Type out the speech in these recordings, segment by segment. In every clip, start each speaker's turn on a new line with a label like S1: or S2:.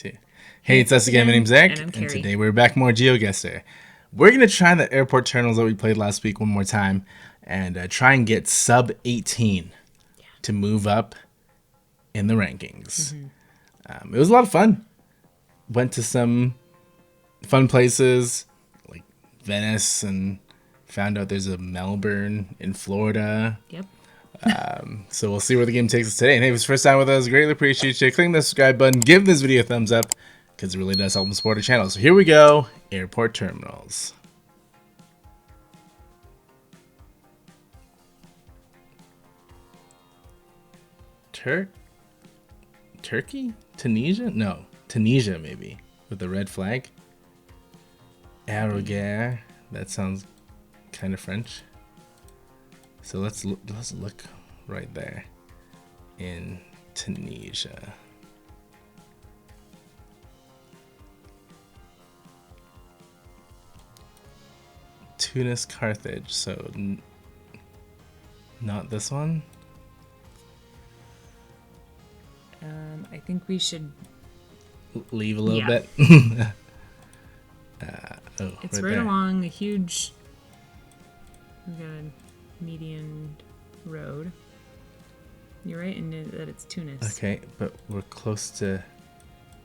S1: Hey, it's us again. My name's Zach,
S2: And I'm
S1: and
S2: Carrie.
S1: today we're back more Geoguessr. We're gonna try the airport terminals that we played last week one more time, and try and get sub 18 to move up in the rankings. It was a lot of fun. Went to some fun places like Venice, and found out there's a Melbourne in Florida.
S2: Yep.
S1: So we'll see where the game takes us today. And hey, if it's your first time with us, greatly appreciate you. Click the subscribe button, give this video a thumbs up, because it really does help support our channel. So here we go, airport terminals. Turkey? Tunisia? No, Tunisia maybe, with the red flag. Arrogare, that sounds kind of French. So let's look right there in Tunisia. Tunis, Carthage, so not this one.
S2: I think we should.
S1: Leave a little
S2: Yeah.
S1: bit.
S2: It's
S1: right
S2: right
S1: there.
S2: along a huge. We got a median road. You're right in that it's Tunis.
S1: Okay, but we're close to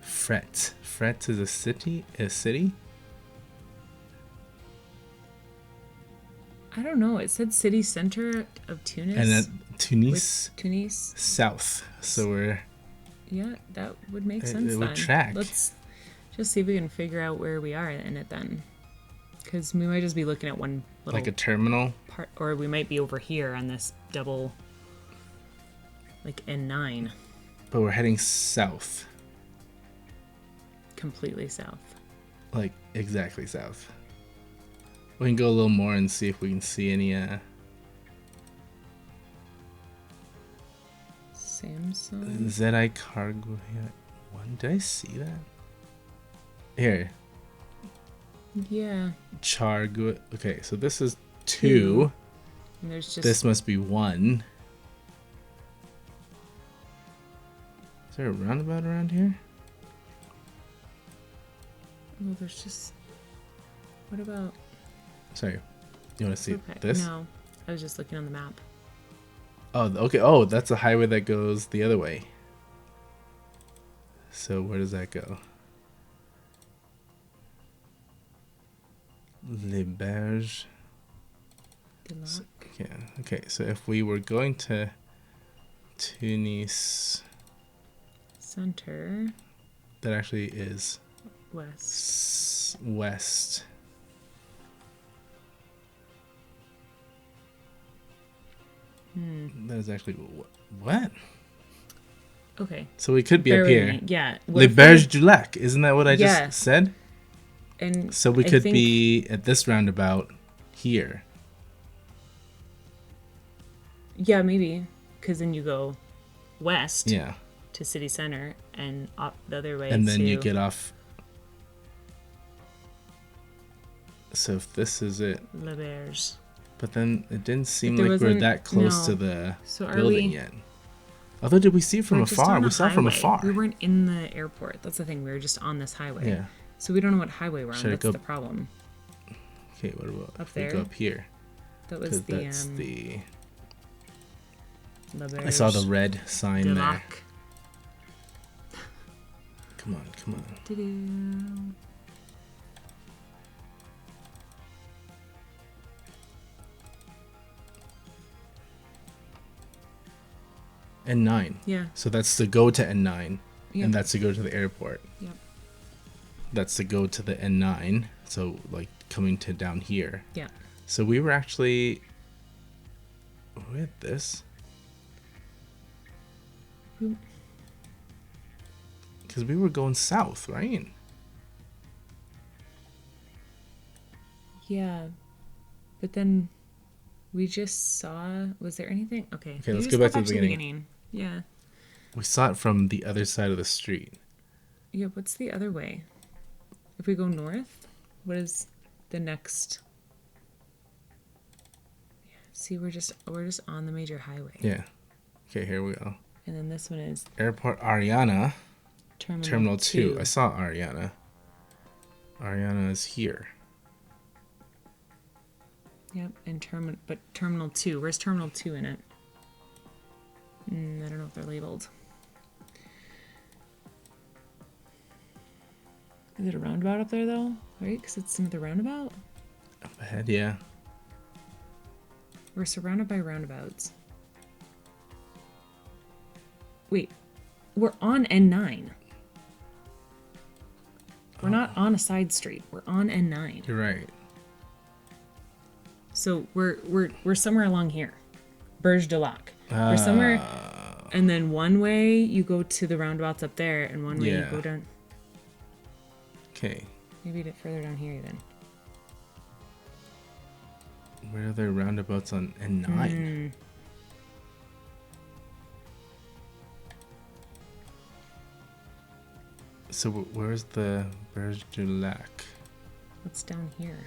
S1: Fret. Fret is a city. A city.
S2: I don't know. It said city center of Tunis.
S1: And then Tunis
S2: With Tunis.
S1: south. So we're.
S2: Yeah, that would make sense
S1: it would
S2: then.
S1: track.
S2: Let's just see if we can figure out where we are in it then. Because we might just be looking at one little
S1: Like a terminal.
S2: part, or we might be over here on this double, like N9,
S1: But we're heading south.
S2: completely south.
S1: Like exactly south. We can go a little more and see if we can see any
S2: Samsung.
S1: ZI cargo here. One, did I see that? Here.
S2: Yeah.
S1: Chargo. Okay, so this is 2.
S2: And there's just
S1: This must be 1. Is there a roundabout around here?
S2: well, there's just. What about
S1: Sorry. You want to see
S2: okay.
S1: this?
S2: No, I was just looking on the map.
S1: Oh, okay. Oh, that's a highway that goes the other way. So where does that go? Les Berges.
S2: Delac.
S1: Yeah. Okay. So if we were going to Tunis,
S2: Center
S1: that actually is
S2: west.
S1: west. That is actually what?
S2: Okay.
S1: So we could be
S2: Bear
S1: up
S2: with
S1: here.
S2: me. Yeah. what
S1: Les
S2: if we-
S1: Berges du Lac. Isn't that what I
S2: Yeah.
S1: just said?
S2: And
S1: So we
S2: I
S1: could
S2: think-
S1: be at this roundabout here.
S2: Yeah, maybe. Because then you go west
S1: Yeah.
S2: to city center and up the other way.
S1: And then
S2: to,
S1: you get off. So if this is it.
S2: Le Berge.
S1: But then it didn't seem
S2: there
S1: like we're
S2: wasn't-
S1: that close
S2: no.
S1: to the
S2: So are
S1: building
S2: we?
S1: yet. Although, did we see it from
S2: We're just
S1: afar?
S2: on
S1: We
S2: a
S1: saw it from
S2: highway.
S1: afar.
S2: We weren't in the airport. That's the thing. We were just on this highway.
S1: Yeah.
S2: So we don't know what highway we're on.
S1: Should I
S2: That's
S1: go-
S2: the problem.
S1: Okay, what about
S2: Up
S1: if we
S2: there?
S1: go up here?
S2: That
S1: 'Cause
S2: was the
S1: that's the.
S2: Le
S1: I saw the
S2: Berge
S1: red sign
S2: de
S1: there.
S2: Lac.
S1: Come on, come on.
S2: Doo-doo.
S1: N9.
S2: Yeah.
S1: So that's to go to N9,
S2: Yep.
S1: and that's to go to the airport.
S2: Yep.
S1: That's to go to the N9. So like coming to down here.
S2: Yeah.
S1: So we were actually. Were we at this?
S2: We-
S1: Because we were going south, right?
S2: Yeah. But then we just saw. Was there anything? Okay.
S1: Okay,
S2: you
S1: let's
S2: just
S1: go back to the beginning.
S2: Yeah.
S1: We saw it from the other side of the street.
S2: Yeah. What's the other way? If we go north, what is the next? Yeah, see, we're just on the major highway.
S1: Yeah. Okay, here we go.
S2: And then this one is
S1: Airport Ariana. Terminal 2. I saw Ariana. Ariana is here.
S2: Yep, and Terminal 2. Where's Terminal 2 in it? I don't know if they're labeled. Is it a roundabout up there, though? Right? Because it's in the roundabout?
S1: Up ahead, yeah.
S2: We're surrounded by roundabouts. Wait, we're on N9. We're not on a side street. We're on N9.
S1: You're right.
S2: So we're somewhere along here. Berge de Lac. We're somewhere, and then one way you go to the roundabouts up there, and one way you go down.
S1: Okay.
S2: Maybe a bit further down here then.
S1: Where are there roundabouts on N9? So where's the Berge du Lac?
S2: What's down here?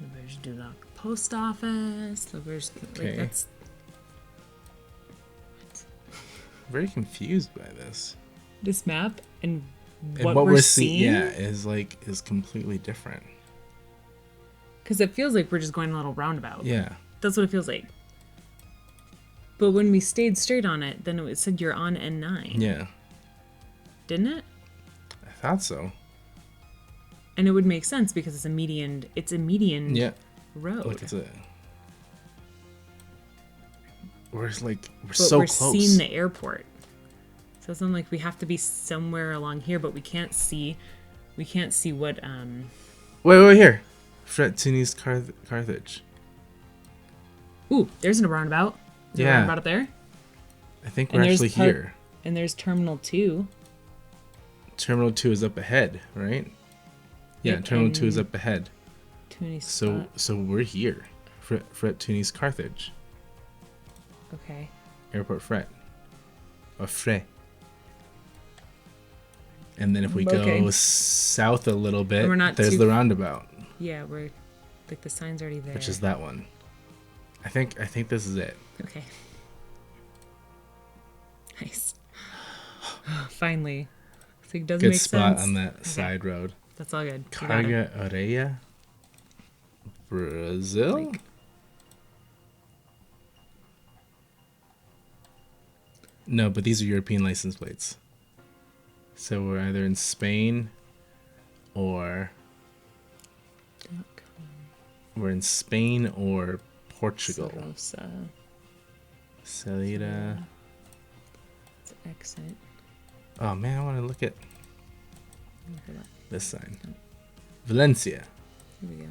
S2: The Berge du Lac post office. The Berge,
S1: Okay.
S2: that's.
S1: Very confused by this.
S2: This map and
S1: And
S2: what
S1: what
S2: we're
S1: we're
S2: seeing.
S1: Yeah, is completely different.
S2: Because it feels like we're just going a little roundabout.
S1: Yeah.
S2: That's what it feels like. But when we stayed straight on it, then it said you're on N9.
S1: Yeah.
S2: Didn't it?
S1: I thought so.
S2: And it would make sense because it's a median. It's a median
S1: Yeah.
S2: road.
S1: Look, it's a. We're
S2: but
S1: so
S2: we're
S1: close.
S2: seeing the airport. So it's not like we have to be somewhere along here, but we can't see. We can't see what.
S1: Wait here. Fret Tunis Carthage.
S2: Ooh, there's a roundabout. Is there a roundabout up there?
S1: I think
S2: And
S1: we're
S2: there's
S1: actually here.
S2: And there's Terminal 2.
S1: Terminal 2 is up ahead, right? Yeah,
S2: Yep,
S1: Terminal 2 is
S2: and
S1: up ahead.
S2: Tunis
S1: So
S2: spot.
S1: so we're here. Fret Tunis Carthage.
S2: Okay.
S1: Airport Fret. Or Fret. And then if we go south a little bit,
S2: We're not
S1: there's
S2: too-
S1: the roundabout,
S2: Yeah, we're like the sign's already there.
S1: which is that one. I think this is it.
S2: Okay. Nice. Finally. So it doesn't
S1: Good
S2: make
S1: spot
S2: sense.
S1: on that side road.
S2: That's all good. You got it.
S1: Carga Areia, Brazil. No, but these are European license plates. So we're either in Spain or we're in Spain or Portugal.
S2: Sorosa.
S1: Salida.
S2: It's exit.
S1: Oh man, I want to look at
S2: Look at that.
S1: this sign. Valencia.
S2: Here we go.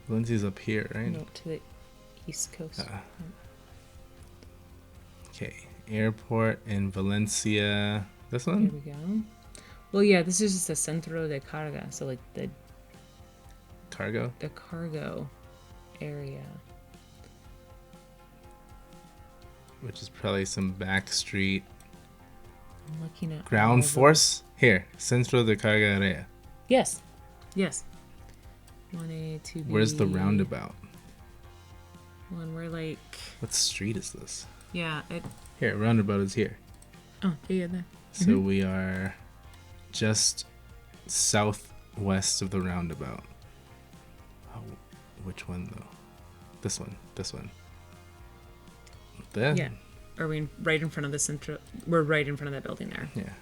S1: Valencia's up here, right?
S2: No, to the east coast.
S1: Okay, airport in Valencia. This
S2: Here
S1: one?
S2: we go. Well, yeah, this is just a centro de carga, so like the
S1: Cargo?
S2: cargo area.
S1: Which is probably some back street.
S2: I'm looking at all
S1: Ground
S2: of them.
S1: force? Here, Centro de Carga Area.
S2: Yes. Yes. 1A, 2B.
S1: Where's the roundabout?
S2: One, we're like,
S1: What street is this?
S2: yeah, it.
S1: Here, roundabout is here.
S2: Oh, yeah, there.
S1: So we are just southwest of the roundabout. Oh, which one though? This one. This one. Then.
S2: Yeah. Are we right in front of the central? We're right in front of that building there.
S1: Yeah.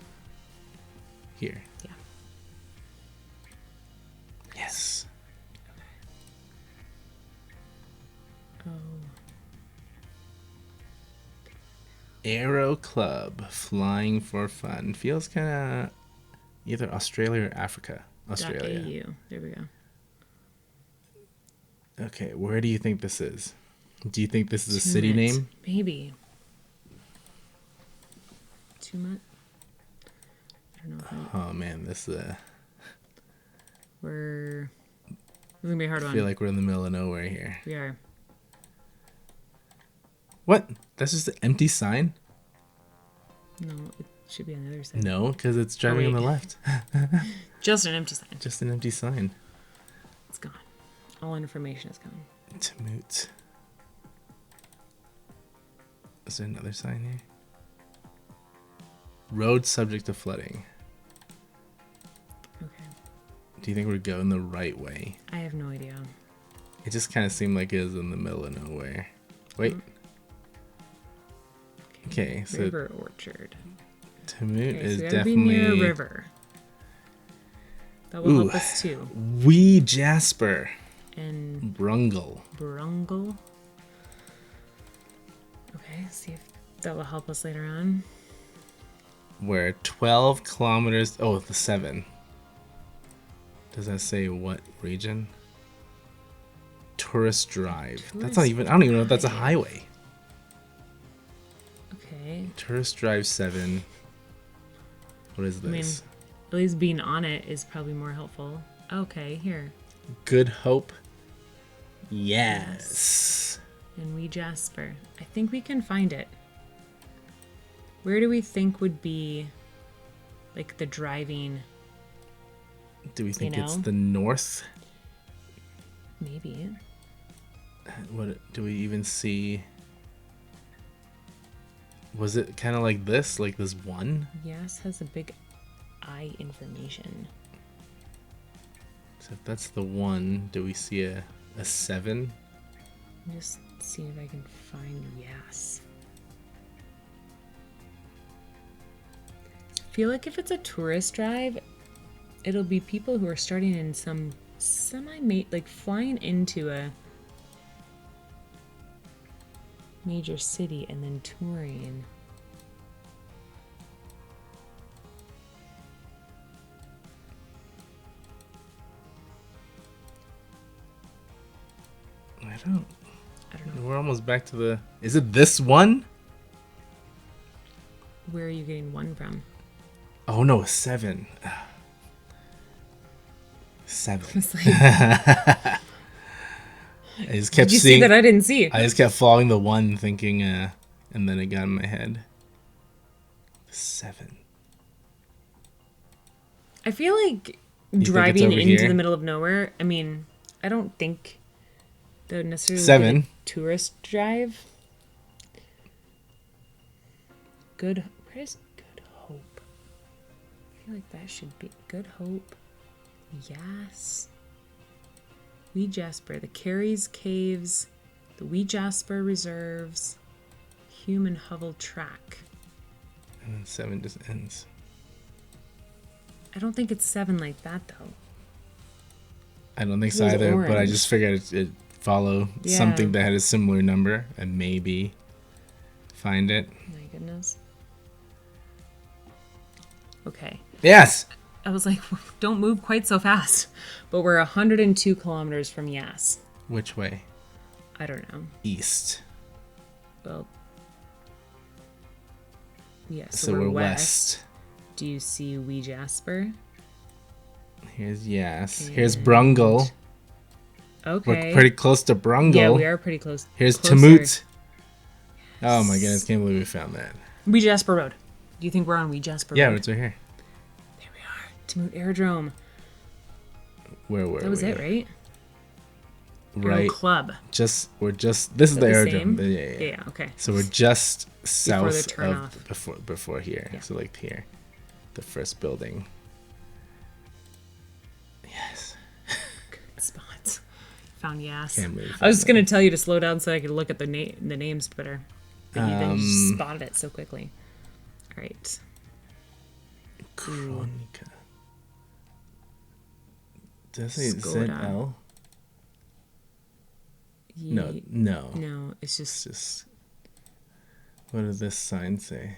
S1: Here.
S2: Yeah.
S1: Yes.
S2: Oh.
S1: Aero Club, flying for fun. Feels kind of either Australia or Africa. Australia.
S2: .au. There we go.
S1: Okay, where do you think this is? Do you think this is a city name?
S2: Maybe. Tumut? I don't know. If
S1: Oh man, this is a.
S2: we're. This is gonna be a hard
S1: I
S2: one.
S1: feel like we're in the middle of nowhere here.
S2: We are.
S1: What? That's just an empty sign?
S2: No, it should be on the other side.
S1: No, because it's driving on the
S2: wait.
S1: left.
S2: Just an empty sign.
S1: Just an empty sign.
S2: It's gone. All information is gone.
S1: Tumut. Is there another sign here? Road subject to flooding.
S2: Okay.
S1: Do you think we're going the right way?
S2: I have no idea.
S1: It just kind of seemed like it was in the middle of nowhere. Wait. Okay, so
S2: River Orchard.
S1: Tamut is
S2: so we gotta
S1: definitely
S2: be near a river. That will help us too.
S1: Wee Jasper.
S2: And
S1: Brungle.
S2: Okay, see if that will help us later on.
S1: We're 12 kilometers. Oh, the 7. Does that say what region? Tourist Drive. That's not even. I don't even know if that's a highway.
S2: Okay.
S1: Tourist Drive 7. What is this?
S2: I mean, at least being on it is probably more helpful. Okay, here.
S1: Good Hope. Yes.
S2: And Wee Jasper. I think we can find it. Where do we think would be like the driving?
S1: Do we think it's the north?
S2: Maybe.
S1: What do we even see? Was it kind of like this one?
S2: Yes, has a big eye information.
S1: So if that's the one, do we see a 7?
S2: I'm just seeing if I can find yes. I feel like if it's a tourist drive, it'll be people who are starting in some like flying into a major city and then touring.
S1: I don't know. We're almost back to the. Is it this one?
S2: Where are you getting 1 from?
S1: Oh no, 7. 7.
S2: It's like,
S1: I just kept
S2: did you
S1: seeing.
S2: see that? I didn't see.
S1: I just kept following the 1, thinking, and then it got in my head. 7.
S2: I feel like
S1: You
S2: driving
S1: think it's over
S2: into
S1: here?
S2: the middle of nowhere. I mean, I don't think that would necessarily
S1: 7.
S2: be a tourist drive. Where's Good Hope? I feel like that should be Good Hope. Yes. Wee Jasper, the Carrie's Caves, the Wee Jasper Reserves, Human Hovel Track.
S1: And then 7 just ends.
S2: I don't think it's 7 like that though.
S1: I don't think so
S2: It was
S1: either, but I
S2: orange.
S1: just figured it'd follow
S2: Yeah.
S1: something that had a similar number and maybe find it.
S2: My goodness. Okay.
S1: Yes!
S2: I was like, don't move quite so fast. But we're 102 kilometers from Yas.
S1: Which way?
S2: I don't know.
S1: East.
S2: Well, yeah,
S1: So we're west.
S2: Do you see Wee Jasper?
S1: Here's Yes. Here's Brungle.
S2: Okay.
S1: We're pretty close to Brungle.
S2: Yeah, we are pretty close.
S1: Here's
S2: closer.
S1: Tamut. Oh my goodness, can't believe we found that.
S2: Wee Jasper Road. Do you think we're on Wee Jasper
S1: Yeah,
S2: Road?
S1: it's right here.
S2: There we are. Tamut Aerodrome.
S1: Where were we?
S2: That was it, right?
S1: Right.
S2: Aero Club.
S1: This is the
S2: the
S1: aerodrome.
S2: same?
S1: Yeah.
S2: Yeah, okay.
S1: So we're just south
S2: the turn
S1: of
S2: off.
S1: before here.
S2: Yeah.
S1: So like here, the first building. Yes.
S2: Good spots. Found Yas.
S1: Can't believe we
S2: I was
S1: found
S2: just going to tell you to slow down so I could look at the names better. But you then just spotted it so quickly. All right.
S1: Chronica. Does it say
S2: Skoda.
S1: ZL? No.
S2: No, it's just...
S1: It's just. What does this sign say?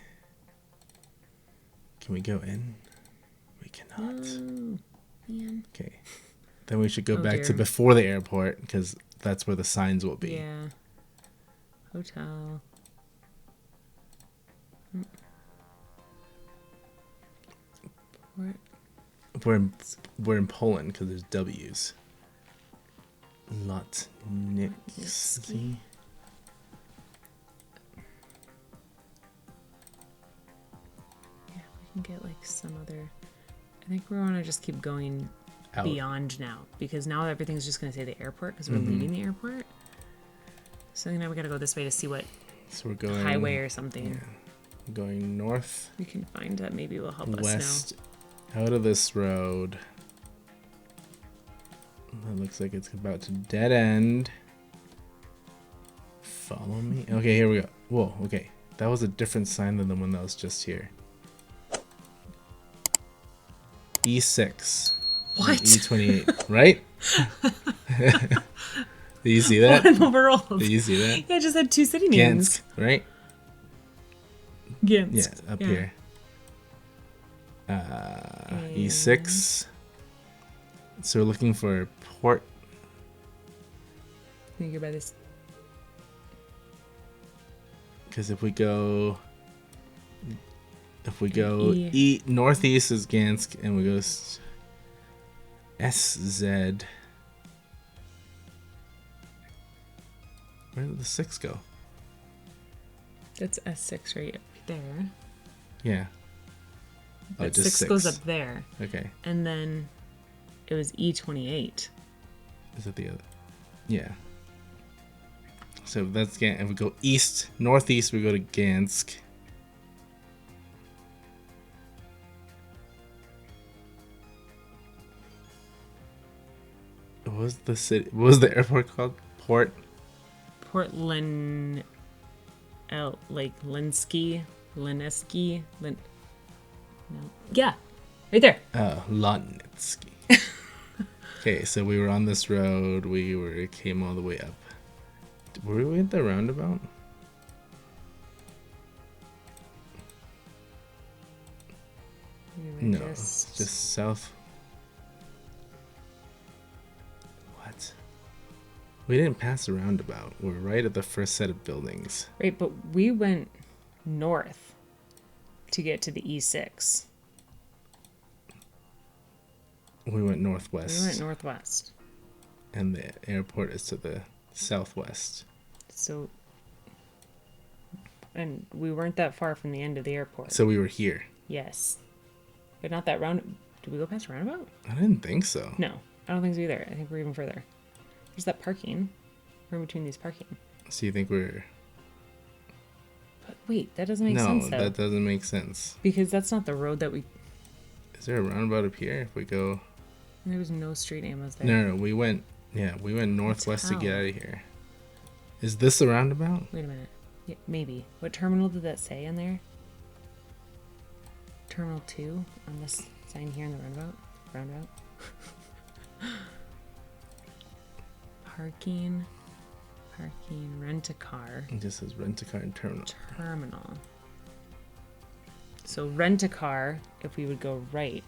S1: Can we go in? We cannot.
S2: Oh, man.
S1: Okay. Then we should go back to
S2: dear.
S1: before the airport because that's where the signs will be.
S2: Yeah. Hotel. Port.
S1: We're in Poland because there's W's. Lotnicki.
S2: Yeah, we can get like some other... I think we want to just keep going
S1: Out.
S2: beyond now because now everything's just going to say the airport because we're leaving the airport. So now we got to go this way to see what
S1: So we're going
S2: highway or something.
S1: Yeah, going north.
S2: We can find that. Maybe will help
S1: West,
S2: us know.
S1: out of this road. That looks like it's about to dead end. Follow me. Okay, here we go. Whoa, okay. That was a different sign than the one that was just here. E6.
S2: What?
S1: E28, right? Do you see that?
S2: What in the world?
S1: Do you see that?
S2: Yeah, I just had two city names.
S1: Gansk, right?
S2: Gansk.
S1: Yeah, up here. E6. So we're looking for port.
S2: Can you go by this?
S1: Because if we go northeast is Gansk, and we go SZ. Where did the 6 go?
S2: That's S6 right there.
S1: Yeah. Oh,
S2: But
S1: just
S2: 6 goes up there.
S1: Okay.
S2: And then it was E28.
S1: Is it the other? Yeah. So that's Gansk. If we go east, northeast, we go to Gansk. What was the city? What was the airport called?
S2: Portland, Linsky, no, yeah, right there.
S1: Lotnitsky. Okay, so we were on this road. Came all the way up. Were we at the roundabout? No, just south. What? We didn't pass the roundabout. We're right at the first set of buildings.
S2: Right, but we went north to get to the E6.
S1: We went northwest.
S2: We went northwest.
S1: And the airport is to the southwest.
S2: So, and we weren't that far from the end of the airport.
S1: So we were here.
S2: Yes. But not that round. Did we go past roundabout?
S1: I didn't think so.
S2: No, I don't think so either. I think we're even further. There's that parking. We're in between these parking.
S1: So you think we're...
S2: But wait, that doesn't make sense, though.
S1: No, that doesn't make sense.
S2: Because that's not the road that we...
S1: Is there a roundabout up here if we go...
S2: There was no street name, was there?
S1: No, we went northwest to get out of here. Is this the roundabout?
S2: Wait a minute. Yeah, maybe. What terminal did that say in there? Terminal 2 on this sign here in the roundabout? Parking, rent a car.
S1: It just says rent a car and terminal.
S2: So rent a car, if we would go right.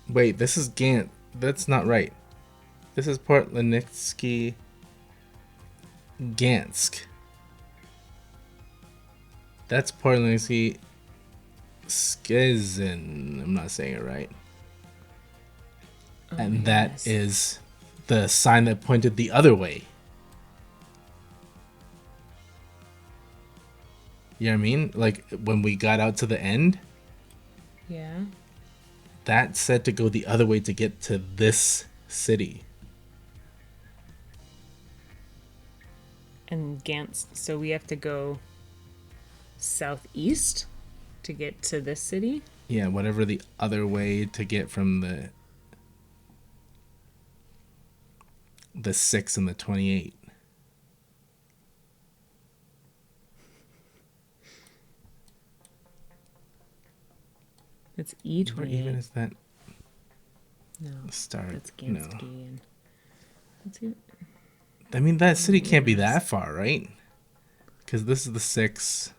S1: Wait, this is Gansk. That's not right. This is Portlanditsky, Gansk. That's Portlanditsky, Skizin. I'm not saying it right.
S2: Oh,
S1: and that is the sign that pointed the other way. You know what I mean? Like when we got out to the end,
S2: Yeah.
S1: that said to go the other way to get to this city.
S2: And Gansk, so we have to go southeast to get to this city?
S1: Yeah, whatever the other way to get from the 6 and the 28.
S2: It's E28.
S1: What even is that?
S2: No,
S1: Start.
S2: that's Gansky.
S1: No.
S2: And let's see.
S1: I mean, that city can't be that far, right? Because this is the 6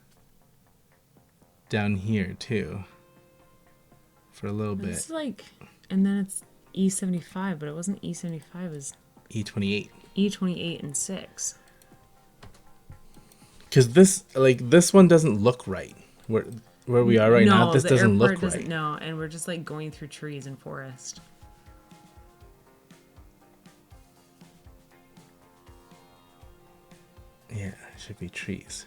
S1: down here, too. For a little bit.
S2: It's like, and then it's E75, but it wasn't E75, it was
S1: E28.
S2: E28 and 6.
S1: Because this one doesn't look right. Where we are right now, this doesn't look right.
S2: No, and we're just like going through trees and forest.
S1: Yeah, it should be trees.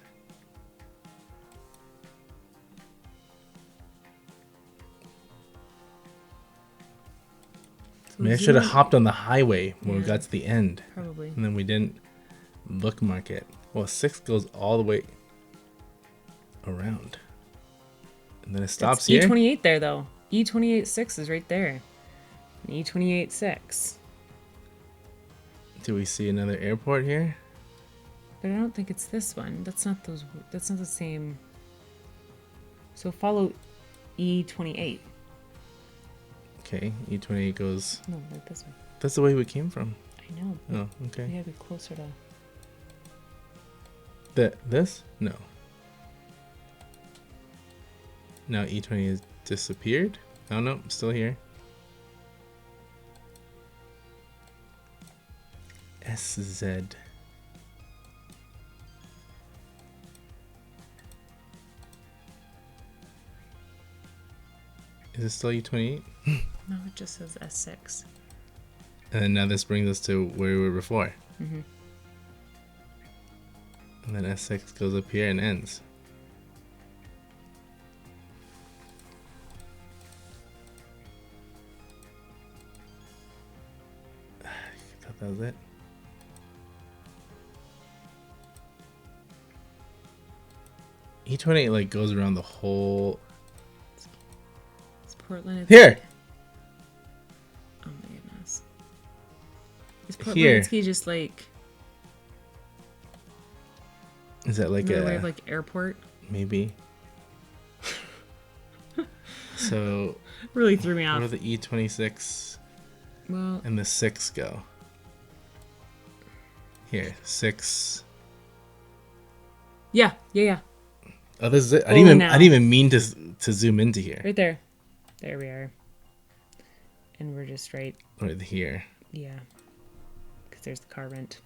S2: So
S1: I mean, I should have hopped on the highway when we got to the end.
S2: Probably.
S1: And then we didn't bookmark it. Well, 6 goes all the way around. And then it stops here.
S2: E28 there, though. E28-6 is right there. And E28-6.
S1: Do we see another airport here?
S2: But I don't think it's this one. That's not those. That's not the same. So follow E28.
S1: Okay, E28 goes...
S2: No, like this one.
S1: That's the way we came from.
S2: I know.
S1: Oh, okay.
S2: We gotta be closer to...
S1: This? No. Now E20 has disappeared? Oh, no, still here. SZ. Is it still E28?
S2: No, it just says S6.
S1: And then now this brings us to where we were before.
S2: Mm-hmm.
S1: And then S6 goes up here and ends. I thought that was it. E28 like goes around the whole...
S2: It's Portland. It's
S1: Here!
S2: Oh my goodness. Is
S1: Here.
S2: Portland just like
S1: Is that like
S2: another
S1: a...
S2: way of like airport?
S1: Maybe. So...
S2: Really threw me
S1: Where
S2: off.
S1: do the E26
S2: Well,
S1: and the 6 go? Here, 6.
S2: yeah.
S1: Oh, this is it. I
S2: Oh,
S1: didn't
S2: now.
S1: even mean to zoom into here.
S2: Right there. There we are. And we're just right.
S1: Right here.
S2: Yeah. Because there's the car rent.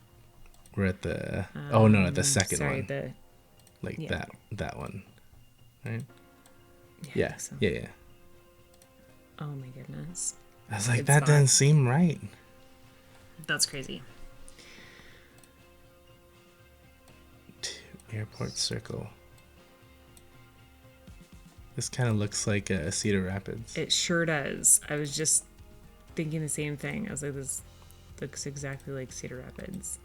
S1: We're at the... oh, no, at the second
S2: Sorry,
S1: one. Like
S2: yeah.
S1: that one. Right?
S2: I
S1: Yeah.
S2: think so.
S1: Yeah.
S2: Oh my goodness.
S1: I was like,
S2: Good
S1: that
S2: spot.
S1: doesn't seem right.
S2: That's crazy.
S1: Airport Circle. This kind of looks like Cedar Rapids.
S2: It sure does. I was just thinking the same thing. I was like, this looks exactly like Cedar Rapids.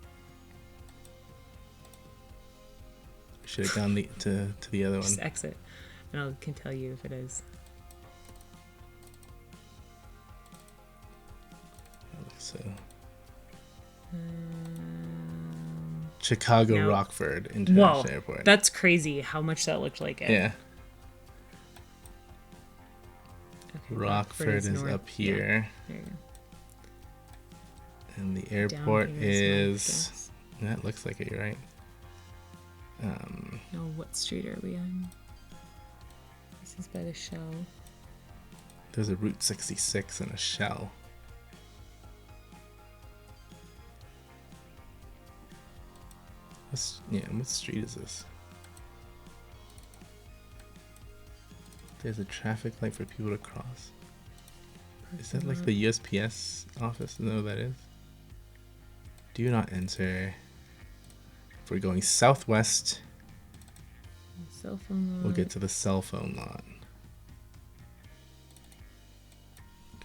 S1: Should have gone to the other
S2: Just
S1: one.
S2: exit. And I can tell you if it is.
S1: So, Chicago
S2: no.
S1: Rockford International
S2: Whoa.
S1: Airport.
S2: That's crazy how much that looked like it.
S1: Yeah.
S2: Okay,
S1: Rockford is
S2: north.
S1: up here.
S2: Yeah, there you go.
S1: And the airport
S2: Down here is
S1: is...
S2: north,
S1: That looks like it, you're right.
S2: no, what street are we on? This is by the Shell.
S1: There's a Route 66 and a Shell. What street is this? There's a traffic light for people to cross. Is that like the USPS office? Is that what that is? Do not enter. If we're going southwest,
S2: Cell phone lot.
S1: we'll get to the cell phone lot.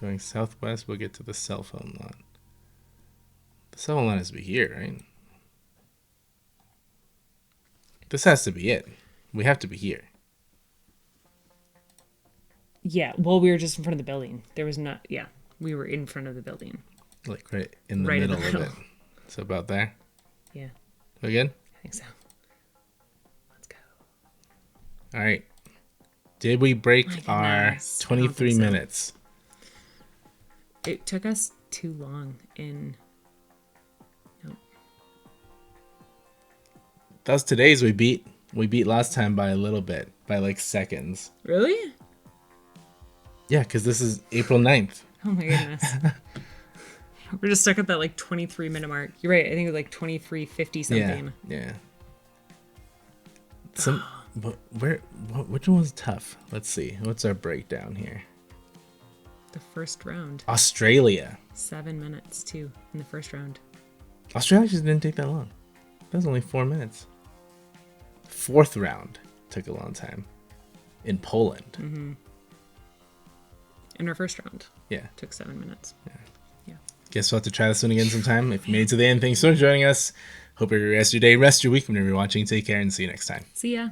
S1: Going southwest, we'll get to the cell phone lot. The cell phone lot has to be here, right? This has to be it. We have to be here.
S2: Yeah, well, we were just in front of the building. There was not, yeah, we were in front of the building.
S1: Like right in the
S2: Right in
S1: middle
S2: the
S1: of
S2: middle.
S1: it. So about there.
S2: Yeah,
S1: We good?
S2: I think so. Let's go.
S1: All right. Did we break
S2: My
S1: our
S2: goodness. I don't
S1: 23
S2: think so.
S1: minutes?
S2: It took us too long in. No.
S1: That was today's we beat. We beat last time by a little bit, by like seconds.
S2: Really?
S1: Yeah, because this is April 9th.
S2: Oh my goodness. We're just stuck at that like 23-minute mark. You're right. I think it was like 23:50 something.
S1: Yeah. But which one was tough? Let's see. What's our breakdown here?
S2: The first round.
S1: Australia.
S2: 7 minutes too in the first round.
S1: Australia just didn't take that long. That was only 4 minutes. Fourth round took a long time. In Poland.
S2: Mm-hmm. In our first round.
S1: Yeah.
S2: Took 7 minutes.
S1: Guess we'll have to try this one again sometime. If you made it to the end, thanks so much for joining us. Hope you rest your day, rest your week whenever you're watching. Take care and see you next time.
S2: See ya.